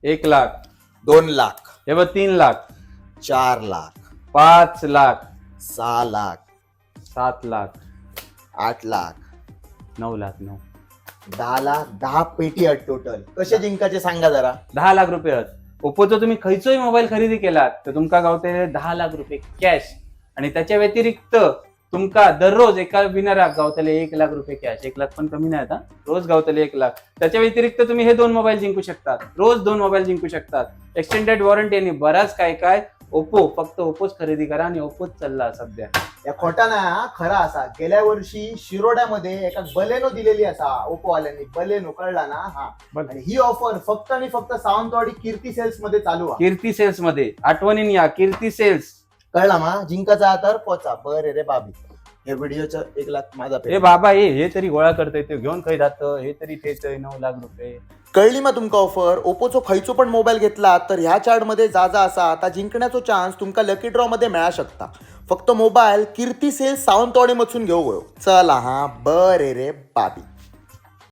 1,00,000, 2,00,000, हे बघ 3,00,000, 4,00,000, 5,00,000, 6,00,000, 7,00,000, 8,00,000, 9,00,000, 10,00,000, 10 पेटी आहेत टोटल. कसे जिंकायचे सांगा जरा. 10,00,000 रुपये आहेत. ओप्पोचा तुम्ही खयचोय मोबाईल खरेदी केलात तर तुमका गावते 10,00,000 रुपये कॅश, आणि त्याच्या व्यतिरिक्त तुमका दररोज एका विनराक गावतले 1,00,000 रुपये कॅश. 1,00,000 पण कमी नाही आता, रोज गावतले 1,00,000. त्याच्या व्यतिरिक्त तुम्ही हे 2 मोबाईल जिंकू शकतात, रोज 2 मोबाईल जिंकू शकतात. एक्सटेंडेड वॉरंटी आणि बराच काय. ओप्पो, फक्त ओप्पोच खरेदी करा आणि ओप्पोच चालला सध्या. या खोटा ना खरा असा. गेल्या वर्षी शिरोड्यामध्ये एका बलेनो दिलेली असा ओप्पो वाल्यांनी. बलेनो कळला ना. हा, आणि ही ऑफर फक्त आणि फक्त सावंतवाडी कीर्ती सेल्स मध्ये चालू आहे. कीर्ती सेल्स मध्ये आठवणीन या कीर्ती सेल्स. कळला मा. जिंकाचा तर पोचा. बरे रे बाबी, हे व्हिडिओचं 1,00,000 माझा हे बाबा हे तरी गोळा करतोय, ते घेऊन काही जात, हे तरी ठेचय 9,00,000 रुपये. कळली मग तुमका ऑफर. ओप्पोचो खयचो पण मोबाईल घेतला तर ह्या चार्ट मध्ये जा असा आता जिंकण्याचो चान्स तुमका लकी ड्रॉ मध्ये मिळा शकता. फक्त मोबाईल कीर्ती सेल्स सावंतवाडी मधून घेऊ. चला हा, बरे रे बाबी.